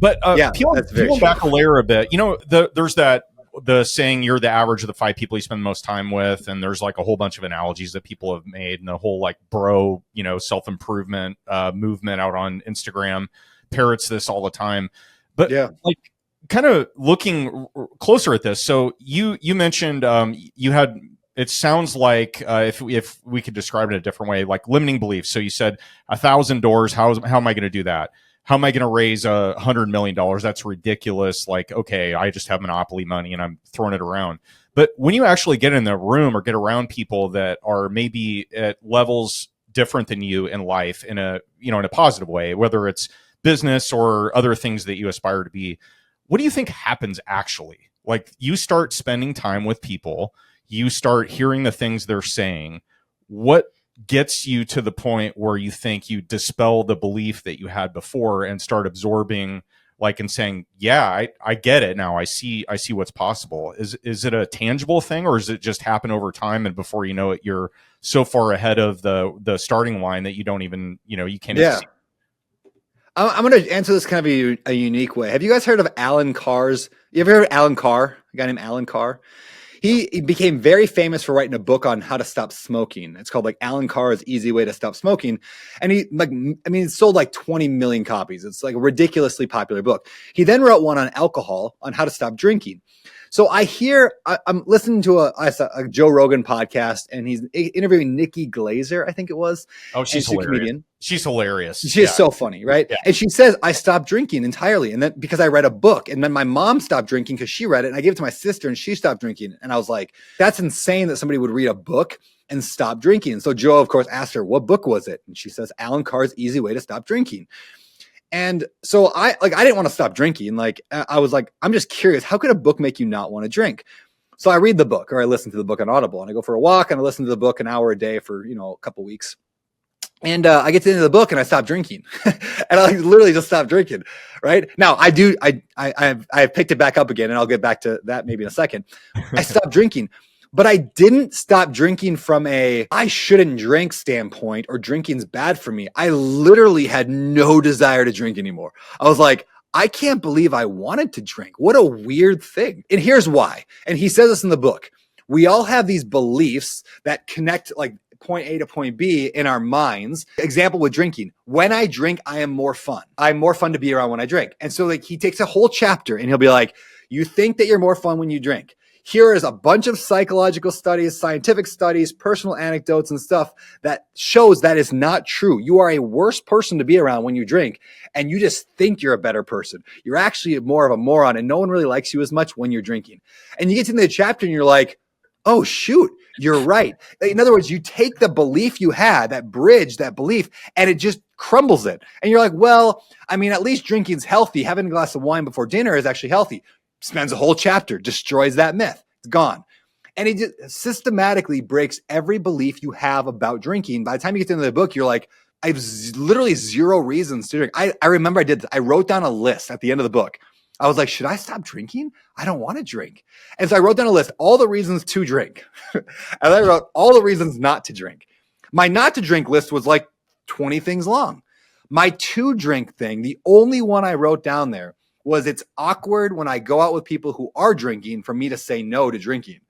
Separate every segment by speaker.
Speaker 1: But
Speaker 2: Yeah,
Speaker 1: peeling,
Speaker 2: that's very
Speaker 1: peeling
Speaker 2: true.
Speaker 1: back a layer a bit, there's the saying you're the average of the 5 people you spend the most time with, and there's like a whole bunch of analogies that people have made, and the whole like bro, self improvement movement out on Instagram parrots this all the time. But
Speaker 2: Yeah.
Speaker 1: like, kind of looking closer at this, so you mentioned you had. It sounds like if we could describe it a different way, like limiting beliefs. So you said 1,000 doors. How am I going to do that? How am I going to raise $100 million? That's ridiculous. Like, okay, I just have monopoly money and I'm throwing it around. But when you actually get in the room or get around people that are maybe at levels different than you in life in a positive way, whether it's business or other things that you aspire to be, what do you think happens actually? Like, you start spending time with people, you start hearing the things they're saying. What gets you to the point where you think you dispel the belief that you had before and start absorbing, like, and saying, yeah, I get it now. I see what's possible. Is it a tangible thing, or does it just happen over time, and before you know it, you're so far ahead of the starting line that you don't even, you can't even see?
Speaker 2: I'm going to answer this kind of a unique way. Have you guys heard of Alan Carr's? You ever heard of Alan Carr? A guy named Alan Carr? He became very famous for writing a book on how to stop smoking. It's called like Alan Carr's Easy Way to Stop Smoking. And it sold like 20 million copies. It's like a ridiculously popular book. He then wrote one on alcohol, on how to stop drinking. So I'm listening to a Joe Rogan podcast, and he's interviewing Nikki Glazer, I think it was.
Speaker 1: Oh, she's hilarious. Comedian. She's hilarious.
Speaker 2: She is so funny, right? Yeah. And she says, I stopped drinking entirely. And then because I read a book, and then my mom stopped drinking because she read it, and I gave it to my sister and she stopped drinking. And I was like, that's insane that somebody would read a book and stop drinking. And so Joe, of course, asked her, what book was it? And she says, Alan Carr's Easy Way to Stop Drinking. And so I didn't want to stop drinking. Like, I was like, I'm just curious, how could a book make you not want to drink? So I read the book, or I listen to the book on Audible, and I go for a walk and I listen to the book an hour a day for, a couple weeks. And I get to the end of the book and I stop drinking, and I literally just stop drinking. Right now, I've picked it back up again, and I'll get back to that maybe in a second. I stopped drinking, but I didn't stop drinking from a I shouldn't drink standpoint, or drinking's bad for me. I literally had no desire to drink anymore. I was like, I can't believe I wanted to drink. What a weird thing. And here's why. And he says this in the book. We all have these beliefs that connect like point A to point B in our minds. Example with drinking. When I drink, I am more fun. I'm more fun to be around when I drink. And so like he takes a whole chapter and he'll be like, you think that you're more fun when you drink. Here is a bunch of psychological studies, scientific studies, personal anecdotes and stuff that shows that is not true. You are a worse person to be around when you drink, and you just think you're a better person. You're actually more of a moron, and no one really likes you as much when you're drinking. And you get to the chapter and you're like, oh, shoot, you're right. In other words, you take the belief you had, that bridge, that belief, and it just crumbles it. And you're like, well, I mean, at least drinking's healthy. Having a glass of wine before dinner is actually healthy. Spends a whole chapter, destroys that myth. It's gone. And it just systematically breaks every belief you have about drinking. By the time you get to the end of the book, you're like, I have literally zero reasons to drink. I remember I did this. I wrote down a list at the end of the book. I was like, should I stop drinking? I don't want to drink. And so I wrote down a list, all the reasons to drink. And I wrote all the reasons not to drink. My not to drink list was like 20 things long. My to drink thing, the only one I wrote down there was it's awkward when I go out with people who are drinking for me to say no to drinking.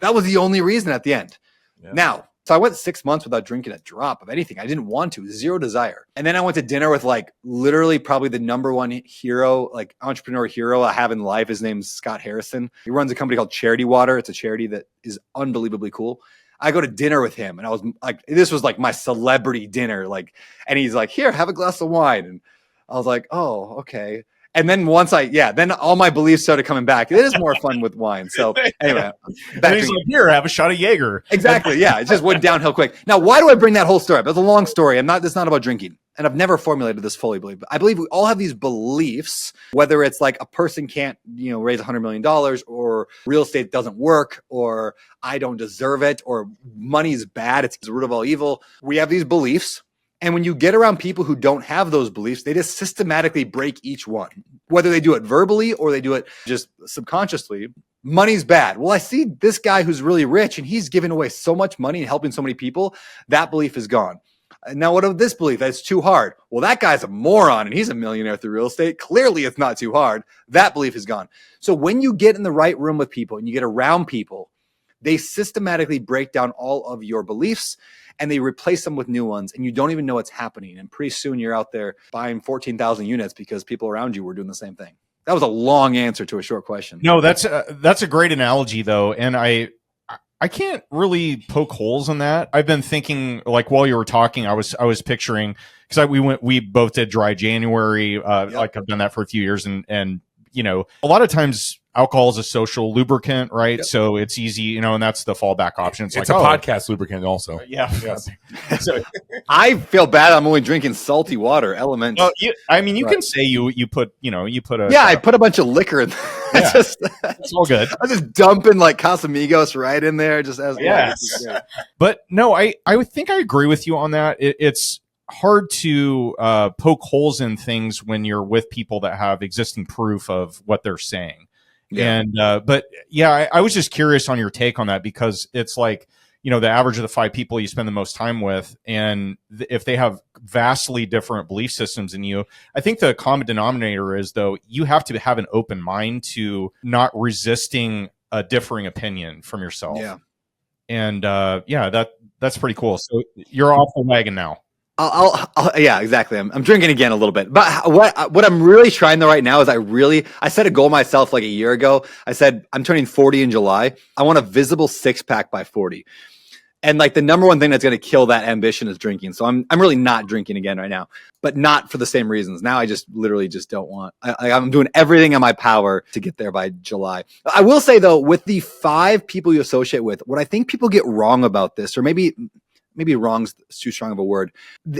Speaker 2: That was the only reason at the end. Yeah. Now, so I went 6 months without drinking a drop of anything. I didn't want to, zero desire. And then I went to dinner with like literally probably the number one hero, like entrepreneur hero I have in life. His name's Scott Harrison. He runs a company called Charity Water. It's a charity that is unbelievably cool. I go to dinner with him, and I was like, this was like my celebrity dinner. Like, and he's like, here, have a glass of wine. And I was like, oh, okay. And then then all my beliefs started coming back. It is more fun with wine. So anyway,
Speaker 1: he's like, here, have a shot of Jaeger.
Speaker 2: Exactly. Yeah. It just went downhill quick. Now, why do I bring that whole story up? It's a long story. It's not about drinking. And I've never formulated this fully, but I believe we all have these beliefs, whether it's like a person can't, raise $100 million, or real estate doesn't work, or I don't deserve it, or money's bad. It's the root of all evil. We have these beliefs. And when you get around people who don't have those beliefs, they just systematically break each one, whether they do it verbally or they do it just subconsciously. Money's bad. Well, I see this guy who's really rich and he's giving away so much money and helping so many people. That belief is gone. Now, what of this belief? That's too hard. Well, that guy's a moron and he's a millionaire through real estate. Clearly, it's not too hard. That belief is gone. So when you get in the right room with people and you get around people, they systematically break down all of your beliefs and they replace them with new ones. And you don't even know what's happening. And pretty soon you're out there buying 14,000 units because people around you were doing the same thing. That was a long answer to a short question.
Speaker 1: No, that's a great analogy though. And I can't really poke holes in that. I've been thinking, like, while you were talking, I was picturing, because we both did dry January.
Speaker 2: Yep.
Speaker 1: Like, I've done that for a few years, and you know, a lot of times alcohol is a social lubricant, right? Yep. So it's easy, you know, and that's the fallback option. It's like,
Speaker 3: a podcast lubricant also.
Speaker 1: Yeah. Yes.
Speaker 2: So I feel bad. I'm only drinking salty water, elements.
Speaker 1: Well, you can say you put a
Speaker 2: I put a bunch of liquor in there.
Speaker 1: Yeah. It's all good.
Speaker 2: I was just dumping like Casamigos right in there, just as
Speaker 1: yeah. But no, I would think I agree with you on that. It's hard to poke holes in things when you're with people that have existing proof of what they're saying. Yeah. And but yeah, I was just curious on your take on that, because it's like, you know, the average of the 5 people you spend the most time with, and if they have vastly different belief systems than you, I think the common denominator is, though, you have to have an open mind to not resisting a differing opinion from yourself.
Speaker 2: Yeah.
Speaker 1: And that's pretty cool. So you're off the wagon now.
Speaker 2: I'll yeah, exactly. I'm drinking again a little bit, but what I'm really trying though right now is I set a goal myself like a year ago. I said I'm turning 40 in July. I want a visible 6-pack by 40, and like the number one thing that's going to kill that ambition is drinking. So I'm really not drinking again right now, but not for the same reasons. Now I just literally just don't want. I'm doing everything in my power to get there by July. I will say though, with the 5 people you associate with, what I think people get wrong about this, or maybe wrong's too strong of a word,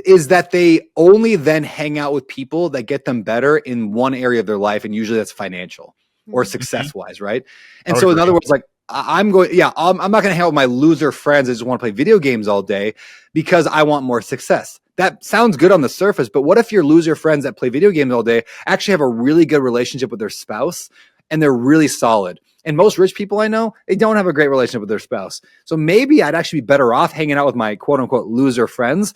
Speaker 2: is that they only then hang out with people that get them better in one area of their life. And usually that's financial or success wise. Right. And so in other words, like I'm not going to hang out with my loser friends that just want to play video games all day because I want more success. That sounds good on the surface, but what if your loser friends that play video games all day actually have a really good relationship with their spouse and they're really solid? And most rich people I know, they don't have a great relationship with their spouse. So maybe I'd actually be better off hanging out with my quote unquote loser friends,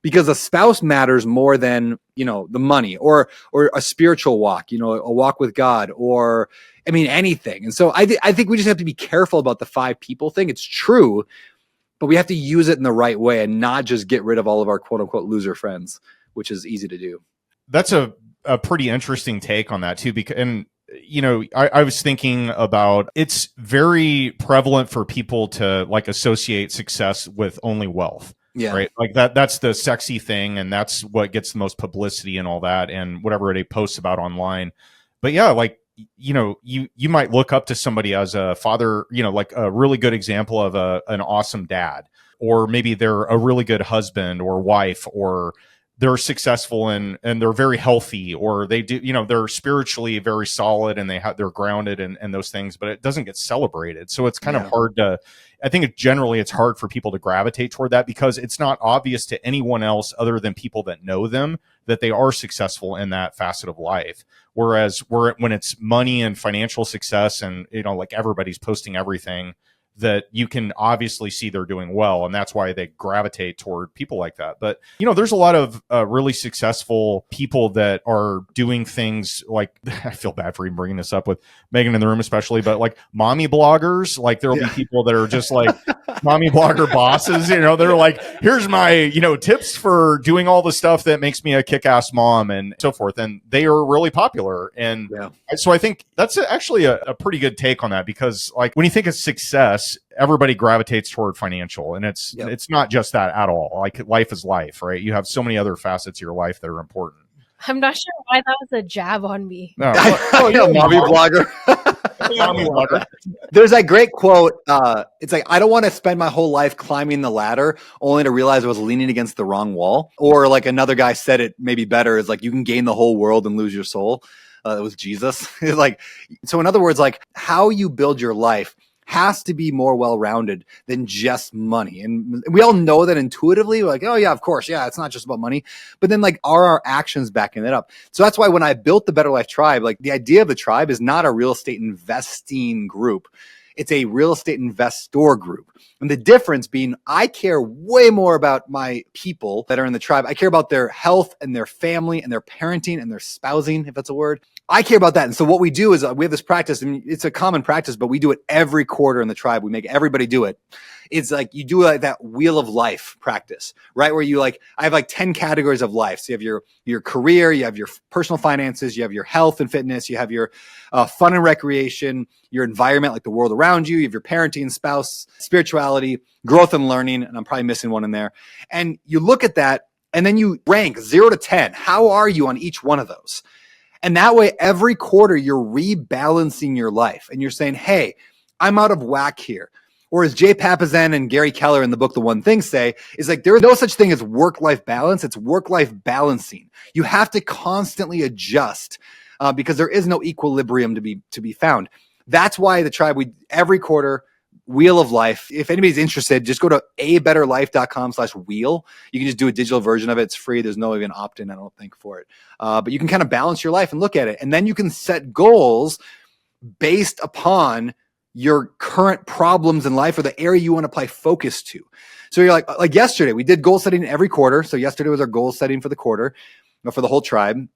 Speaker 2: because the spouse matters more than, you know, the money or a spiritual walk, you know, a walk with God, or, I mean, anything. And so I think we just have to be careful about the 5 people thing. It's true, but we have to use it in the right way and not just get rid of all of our quote unquote loser friends, which is easy to do.
Speaker 1: That's a pretty interesting take on that too, because, and you know, I was thinking about, it's very prevalent for people to like associate success with only wealth.
Speaker 2: Yeah.
Speaker 1: Right. Like that's the sexy thing. And that's what gets the most publicity and all that, and whatever they post about online. But yeah, like, you know, you might look up to somebody as a father, you know, like a really good example of an awesome dad, or maybe they're a really good husband or wife, or they're successful and they're very healthy, or they do, you know, they're spiritually very solid and they're grounded and those things, but it doesn't get celebrated. So it's kind of hard to, I think it's hard for people to gravitate toward that, because it's not obvious to anyone else other than people that know them that they are successful in that facet of life. Whereas when it's money and financial success and, you know, like everybody's posting everything, that you can obviously see they're doing well, and that's why they gravitate toward people like that. But, you know, there's a lot of really successful people that are doing things like, I feel bad for even bringing this up with Megan in the room especially, but like mommy bloggers, like there'll be people that are just like mommy blogger bosses, you know, they're like, here's my, you know, tips for doing all the stuff that makes me a kick-ass mom and so forth. And they are really popular. And so I think that's actually a pretty good take on that, because like when you think of success, everybody gravitates toward financial, and it's not just that at all. Like life is life, right? You have so many other facets of your life that are important.
Speaker 4: I'm not sure why that was a jab on me.
Speaker 1: No,
Speaker 2: mommy blogger.
Speaker 1: Mommy blogger.
Speaker 2: There's that great quote. It's like, I don't want to spend my whole life climbing the ladder only to realize I was leaning against the wrong wall. Or like another guy said it maybe better, is like, you can gain the whole world and lose your soul. It was Jesus. Like, so in other words, like how you build your life has to be more well-rounded than just money. And we all know that intuitively. We're like, oh yeah, of course. Yeah, it's not just about money. But then like, are our actions backing it up? So that's why when I built the Better Life Tribe, like the idea of the tribe is not a real estate investing group. It's a real estate investor group. And the difference being, I care way more about my people that are in the tribe. I care about their health and their family and their parenting and their spousing, if that's a word. I care about that. And so what we do is we have this practice, and it's a common practice, but we do it every quarter in the tribe. We make everybody do it. It's like you do like that wheel of life practice, right? Where you I have 10 categories of life. So you have your career, you have your personal finances, you have your health and fitness, you have your fun and recreation, your environment, like the world around you, you have your parenting, spouse, spirituality, growth and learning. And I'm probably missing one in there. And you look at that and then you rank 0 to 10. How are you on each one of those? And that way, every quarter, you're rebalancing your life and you're saying, hey, I'm out of whack here. Or as Jay Papasan and Gary Keller in the book, The One Thing say, is there's no such thing as work-life balance. It's work-life balancing. You have to constantly adjust because there is no equilibrium to be found. That's why the tribe, every quarter, Wheel of Life. If anybody's interested, just go to abetterlife.com/wheel. You can just do a digital version of it. It's free. There's no even opt-in, I don't think, for it. But you can kind of balance your life and look at it. And then you can set goals based upon your current problems in life or the area you want to apply focus to. So you're like yesterday, we did goal setting every quarter. So yesterday was our goal setting for the quarter, for the whole tribe.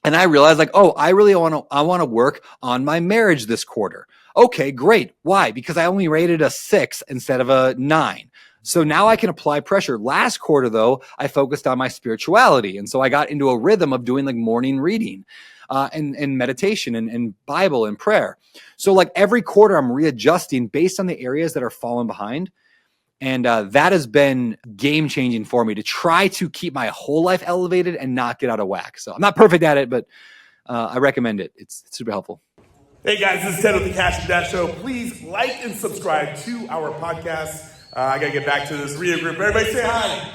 Speaker 2: And I realized I really want to work on my marriage this quarter. Okay, great. Why? Because I only rated a 6 instead of a 9. So now I can apply pressure. Last quarter, though, I focused on my spirituality. And so I got into a rhythm of doing morning reading and meditation and Bible and prayer. So every quarter I'm readjusting based on the areas that are falling behind. And that has been game changing for me to try to keep my whole life elevated and not get out of whack. So I'm not perfect at it, but I recommend it. It's super helpful.
Speaker 3: Hey guys, this is Ted with the Kash Dash Show. Please like and subscribe to our podcast. I got to get back to this Rio group. Everybody say hi.